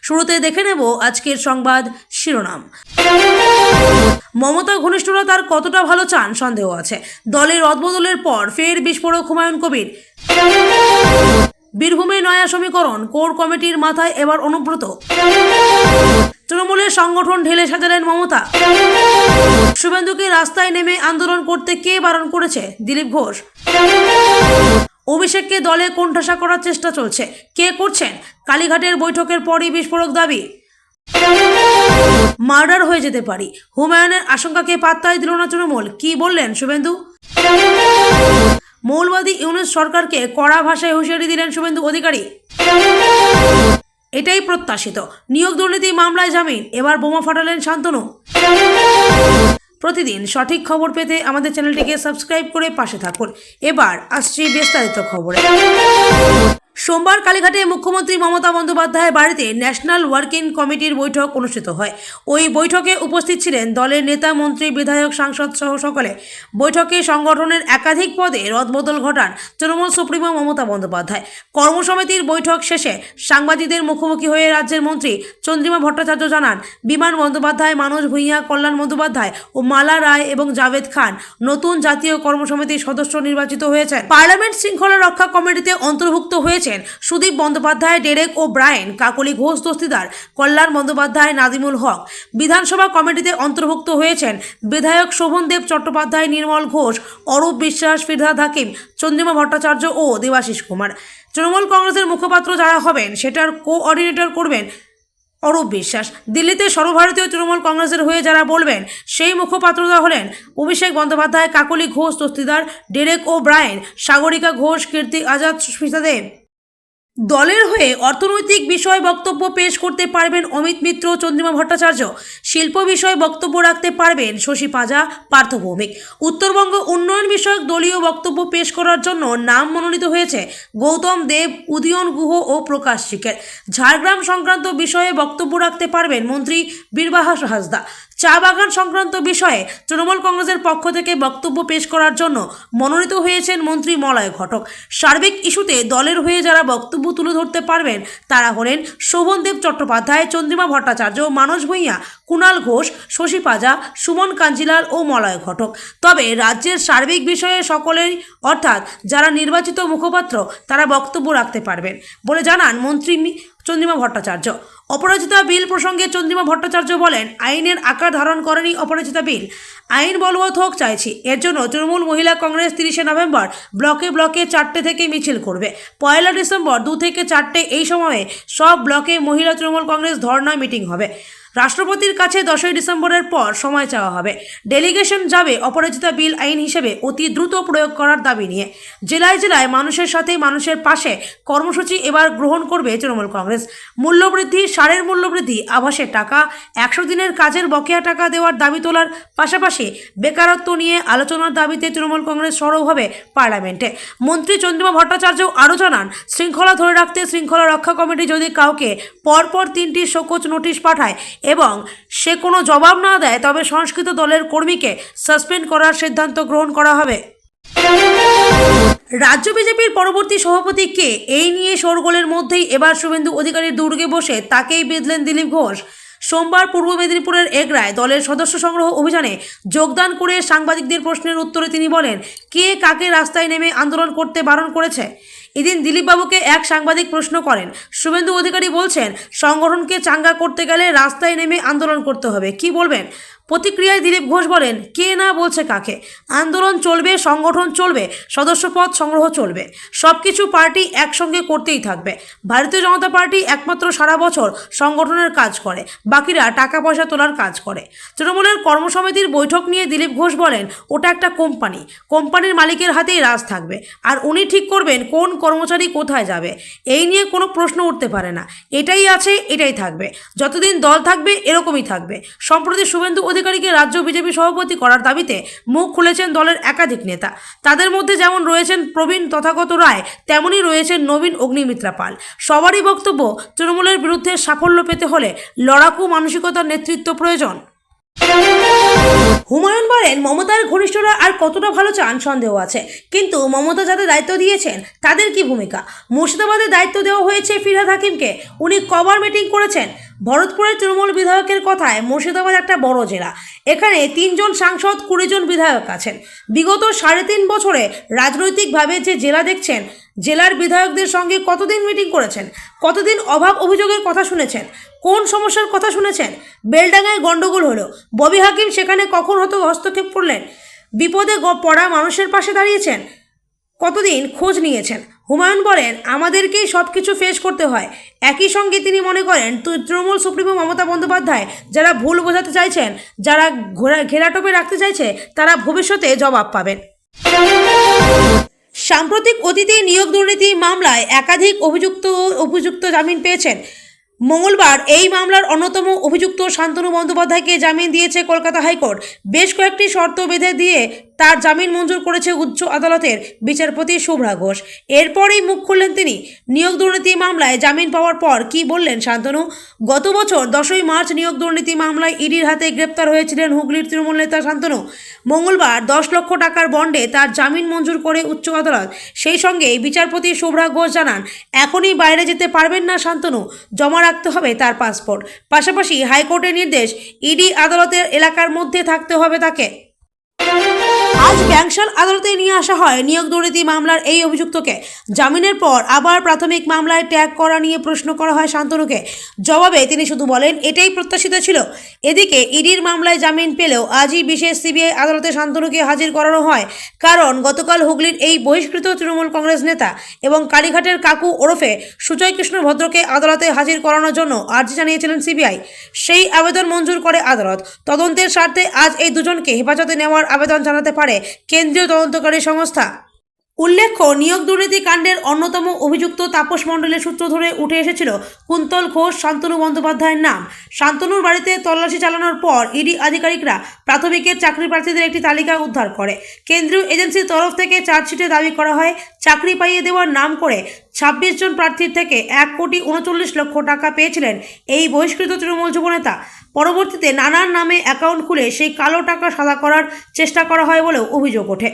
শুরুতে দেখে নেব আজকের সংবাদ শিরোনাম। মমতা ঘনিষ্ঠরা তার কতটা ভালো চান সন্দেহ আছে। দলের রদবদলের পর ফের বিস্ফোরক হুমায়ুন কবির। বীরভূমে নয়া সমীকরণ, কোর কমিটির মাথায় এবার অনুব্রত। তৃণমূলের সংগঠন ঢেলে সাজালেন মমতা। শুভেন্দুকে রাস্তায় নেমে আন্দোলন করতে কে বারণ করেছে? দিলীপ ঘোষ। অভিষেককে দলে কোণঠাসা করার চেষ্টা চলছে, কে করছেন? কালীঘাটের বৈঠকের পরই বিস্ফোরক দাবি। মার্ডার হয়ে যেতে পারি, হুমায়ুনের আশঙ্কাকে পাত্তাই দিল না তৃণমূল, কি বললেন শুভেন্দু? মৌলবাদী ইউনুস সরকারকে কড়া ভাষায় হুঁশিয়ারি দিলেন শুভেন্দু অধিকারী। এটাই প্রত্যাশিত, নিয়োগ দুর্নীতি মামলায় জামিন, এবার বোমা ফাটালেন শান্তনু। প্রতিদিন সঠিক খবর পেতে আমাদের চ্যানেলটিকে সাবস্ক্রাইব করে পাশে থাকুন। এবার আসছি বিস্তারিত খবরে। সোমবার কালীঘাটে মুখ্যমন্ত্রী মমতা বন্দ্যোপাধ্যায়ের বাড়িতে ন্যাশনাল ওয়ার্কিং কমিটির বৈঠক অনুষ্ঠিত হয়। ওই বৈঠকে উপস্থিত ছিলেন দলের নেতা, মন্ত্রী, বিধায়ক, সাংসদ সহ সকলে। বৈঠকে সংগঠনের একাধিক পদে রদবদল ঘটান তৃণমূল সুপ্রিমো মমতা বন্দ্যোপাধ্যায়। কর্মসমিতির বৈঠক শেষে সাংবাদিকদের মুখোমুখি হয়ে রাজ্যের মন্ত্রী চন্দ্রিমা ভট্টাচার্য জানান, বিমান বন্দ্যোপাধ্যায়, মানস ভূঁইয়া, কল্যাণ বন্দ্যোপাধ্যায় ও মালা রায় এবং জাভেদ খান নতুন জাতীয় কর্মসমিতির সদস্য নির্বাচিত হয়েছেন। পার্লামেন্ট শৃঙ্খলা রক্ষা কমিটিতে অন্তর্ভুক্ত হয়েছে সুদীপ বন্দ্যোপাধ্যায়, ডেরেক ও ব্রায়েন, কাকলি ঘোষ দস্তিদার, কল্যাণ বন্দ্যোপাধ্যায়, নাদিমুল হক। বিধানসভা কমিটিতে অন্তর্ভুক্ত হয়েছেন বিধায়ক শোভনদেব চট্টোপাধ্যায়, নির্মল ঘোষ, অরূপ বিশ্বাস, ফিরহাদ হাকিম, চন্দ্রিমা ভট্টাচার্য ও দেবাশিস কুমার। তৃণমূল কংগ্রেসের মুখপাত্র যারা হবেন সেটার কোঅর্ডিনেটর করবেন অরূপ বিশ্বাস। দিল্লিতে সর্বভারতীয় তৃণমূল কংগ্রেসের হয়ে যারা বলবেন সেই মুখপাত্ররা হলেন অভিষেক বন্দ্যোপাধ্যায়, কাকলি ঘোষ দস্তিদার, ডেরেক ও ব্রায়েন, সাগরিকা ঘোষ, কীর্তি আজাদ, সুস্মিতা দেব। দলের হয়ে অর্থনৈতিক বিষয়ে বক্তব্য পেশ করতে পারবেন অমিত মিত্র, চন্দ্রিমা ভট্টাচার্য। শিল্প বিষয়ে বক্তব্য রাখতে পারবেন শশী পাঁজা, পার্থ ভৌমিক। উত্তরবঙ্গ উন্নয়ন বিষয়ক দলীয় বক্তব্য পেশ করার জন্য নাম মনোনীত হয়েছে গৌতম দেব, উদয়ন গুহ ও প্রকাশ শিকের। ঝাড়গ্রাম সংক্রান্ত বিষয়ে বক্তব্য রাখতে পারবেন মন্ত্রী বীরবাহাস হাসদা। চা বাগান সংক্রান্ত বিষয়ে তৃণমূল কংগ্রেসের পক্ষ থেকে বক্তব্য পেশ করার জন্য মনোনীত হয়েছেন মন্ত্রী মলয় ঘটক। সার্বিক ইস্যুতে দলের হয়ে যারা বক্তব্য তুলে ধরতে পারবেন তারা হলেন শোভনদেব চট্টোপাধ্যায়, চন্দ্রিমা ভট্টাচার্য, মানস ভূঁইয়া, কুণাল ঘোষ, শশী পাঁজা, সুমন কাঞ্জিলাল ও মলয় ঘটক। তবে রাজ্যের সার্বিক বিষয়ে সকলেই অর্থাৎ যারা নির্বাচিত মুখপাত্র তারা বক্তব্য রাখতে পারবেন বলে জানান মন্ত্রী চন্দ্রিমা ভট্টাচার্য। অপরাজিতা বিল প্রসঙ্গে চন্দ্রিমা ভট্টাচার্য বলেন, আইনের আকার ধারণ করেনি অপরাজিতা বিল। আইন বলবৎ হোক চাইছি। এর জন্য তৃণমূল মহিলা কংগ্রেস 30শে নভেম্বর ব্লকে ব্লকে 4টে থেকে মিছিল করবে। 1 ডিসেম্বর 2 থেকে 4টে এই সময়ে সব ব্লকে মহিলা তৃণমূল কংগ্রেস ধর্ণা মিটিং হবে। রাষ্ট্রপতির কাছে 10ই ডিসেম্বরের পর সময় চাওয়া হবে। ডেলিগেশন যাবে অপরাজিতা বিল আইন হিসেবে অতি দ্রুত প্রয়োগ করার দাবি নিয়ে। জেলায় জেলায় মানুষের সাথে মানুষের পাশে কর্মসূচি এবার গ্রহণ করবে তৃণমূল কংগ্রেস। মূল্যবৃদ্ধি, সারের মূল্যবৃদ্ধি, আবাসের টাকা, 100 দিনের কাজের বকেয়া টাকা দেওয়ার দাবি তোলার পাশাপাশি বেকারত্ব নিয়ে আলোচনার দাবিতে তৃণমূল কংগ্রেস সরব হবে পার্লামেন্টে। মন্ত্রী চন্দ্রিমা ভট্টাচার্য আরও জানান, শৃঙ্খলা ধরে রাখতে শৃঙ্খলা রক্ষা কমিটি যদি কাউকে পরপর 3টি শোকজ নোটিশ পাঠায় এবং সে কোনো জবাব না দেয় তবে সংস্কৃত দলের কর্মীকে সাসপেন্ড করার সিদ্ধান্ত গ্রহণ করা হবে। রাজ্য বিজেপির পরবর্তী সভাপতি কে, এই নিয়ে শোরগোলের মধ্যেই এবার শুভেন্দু অধিকারীর দুর্গে বসে তাকেই বেঁধলেন দিলীপ ঘোষ। সোমবার পূর্ব মেদিনীপুরের এগরায় দলের সদস্য সংগ্রহ অভিযানে যোগদান করে সাংবাদিকদের প্রশ্নের উত্তরে তিনি বলেন, কে কাকে রাস্তায় নেমে আন্দোলন করতে বারণ করেছে। এদিন দিলীপবাবুকে এক সাংবাদিক প্রশ্ন করেন। শুভেন্দু অধিকারী বলছেন, সংগঠনকে চাঙ্গা করতে গেলে রাস্তায় নেমে আন্দোলন করতে হবে, কি বলবেন? প্রতিক্রিয়ায় দিলীপ ঘোষ বলেন, কে না বলছে কাকে? আন্দোলন চলবে, সংগঠন চলবে, সদস্যপদ সংগ্রহ চলবে, সব কিছু পার্টি একসঙ্গে করতেই থাকবে। ভারতীয় জনতা পার্টি একমাত্র সারা বছর সংগঠনের কাজ করে, বাকিরা টাকা পয়সা তোলার কাজ করে। তৃণমূলের কর্মসমিতির বৈঠক নিয়ে দিলীপ ঘোষ বলেন, ওটা একটা কোম্পানি, কোম্পানির মালিকের হাতেই রাজ থাকবে, আর উনি ঠিক করবেন কোন কর্মচারী কোথায় যাবে। এই নিয়ে কোনো প্রশ্ন উঠতে পারে না, এটাই আছে, এটাই থাকবে, যতদিন দল থাকবে এরকমই থাকবে। সম্প্রতি শুভেন্দু অধিকারীকে রাজ্য বিজেপি সভাপতি করার দাবিতে মুখ খুলেছেন দলের একাধিক নেতা। তাদের মধ্যে যেমন রয়েছেন প্রবীণ তথাগত রায়, তেমনই রয়েছেন নবীন অগ্নিমিত্রা পাল। সবারই বক্তব্য, তৃণমূলের বিরুদ্ধে সাফল্য পেতে হলে লড়াকু মানসিকতার নেতৃত্ব প্রয়োজন। হুমায়ুন বলেন, মমতার ঘনিষ্ঠরা আর কতটা ভালো চান সন্দেহ আছে, কিন্তু মমতা যাদের দায়িত্ব দিয়েছেন তাদের কি ভূমিকা? মুর্শিদাবাদে দায়িত্ব দেওয়া হয়েছে ফিরহাদ হাকিমকে, উনি কবার মিটিং করেছেন? ভরতপুরের তৃণমূল বিধায়কের কথায় মুর্শিদাবাদ একটা বড় জেলা, এখানে 3 জন সাংসদ 20 জন বিধায়ক আছেন। বিগত 3.5 বছরে রাজনৈতিকভাবে যে জেলা দেখছেন, জেলার বিধায়কদের সঙ্গে কতদিন মিটিং করেছেন? কতদিন অভাব অভিযোগের কথা শুনেছেন? কোন সমস্যার কথা শুনেছেন? বেলডাঙ্গায় গন্ডগোল হলো, ববি হাকিম সেখানে কখন হস্তক্ষেপ করলেন? বিপদে পড়া মানুষের পাশে দাঁড়িয়েছেন, কতদিন খোঁজ নিয়েছেন? হুমায়ুন বলেন, আমাদেরকেই সব কিছু ফেস করতে হয়। একই সঙ্গে তিনি মনে করেন তৃণমূল সুপ্রিমো মমতা বন্দ্যোপাধ্যায় যারা ভুল বোঝাতে চাইছেন, যারা ঘেরাটোপে রাখতে চাইছে, তারা ভবিষ্যতে জবাব পাবেন। সাম্প্রতিক অতীতে নিয়োগ দুর্নীতি মামলায় একাধিক অভিযুক্ত জামিন পেয়েছেন। মঙ্গলবার এই মামলার অন্যতম অভিযুক্ত শান্তনু বন্দ্যোপাধ্যায়কে জামিন দিয়েছে কলকাতা হাইকোর্ট। বেশ কয়েকটি শর্ত বেঁধে দিয়ে তার জামিন মঞ্জুর করেছে উচ্চ আদালতের বিচারপতি শুভ্রা ঘোষ। এরপরেই মুখ খুললেন তিনি। নিয়োগ দুর্নীতি মামলায় জামিন পাওয়ার পর কি বললেন শান্তনু? গত বছর 10ই মার্চ নিয়োগ দুর্নীতি মামলায় ইডির হাতে গ্রেপ্তার হয়েছিলেন হুগলির তৃণমূল নেতা শান্তনু। মঙ্গলবার 10 লক্ষ টাকার বন্ডে তার জামিন মঞ্জুর করে উচ্চ আদালত। সেই সঙ্গে বিচারপতি শুভ্রা ঘোষ জানান, এখনই বাইরে যেতে পারবেন না শান্তনু, জমা রাখতে হবে তার পাসপোর্ট। পাশাপাশি হাইকোর্টের নির্দেশ, ইডি আদালতের এলাকার মধ্যে থাকতে হবে তাকে। আজ ব্যাংশাল আদালতে নিয়ে আসা হয় নিয়োগ দুর্নীতি মামলার এই অভিযুক্তকে। জামিনের পর আবার প্রাথমিক মামলায় ট্যাগ করা নিয়ে প্রশ্ন করা হয় শান্তনুকে। জবাবে তিনি শুধু বলেন, এটাই প্রত্যাশিত ছিল। এদিকে ইডির মামলায় জামিন পেলেও আজই বিশেষ সিবিআই আদালতে শান্তনুকে হাজির করানো হয়, কারণ গতকাল হুগলির এই বহিষ্কৃত তৃণমূল কংগ্রেস নেতা এবং কালীঘাটের কাকু ওরফে সুজয় কৃষ্ণ ভদ্রকে আদালতে হাজির করানোর জন্য আর্জি জানিয়েছিলেন সিবিআই। সেই আবেদন মঞ্জুর করে আদালত। তদন্তের স্বার্থে আজ এই দুজনকে হেফাজতে নেওয়ার আবেদন জানাতে পারে কেন্দ্রীয় তদন্তকারী সংস্থা। উল্লেখ্য, নিয়োগ দুর্নীতি কাণ্ডের অন্যতম অভিযুক্ত তাপস মণ্ডলের সূত্র ধরে উঠে এসেছিল কুন্তল ঘোষ শান্তনু বন্দ্যোপাধ্যায়ের নাম। শান্তনুর বাড়িতে তল্লাশি চালানোর পর ইডি আধিকারিকরা প্রাথমিকের চাকরি প্রার্থীদের একটি তালিকা উদ্ধার করে। কেন্দ্রীয় এজেন্সির তরফ থেকে চার্জশিটে দাবি করা হয়, চাকরি পাইয়ে দেওয়ার নাম করে 26 জন প্রার্থীর থেকে 1,39,00,000 টাকা পেয়েছিলেন এই বহিষ্কৃত তৃণমূল যুবনেতা। পরবর্তীতে নানার নামে অ্যাকাউন্ট খুলে সেই কালো টাকা সাদা করার চেষ্টা করা হয় বলেও অভিযোগ ওঠে।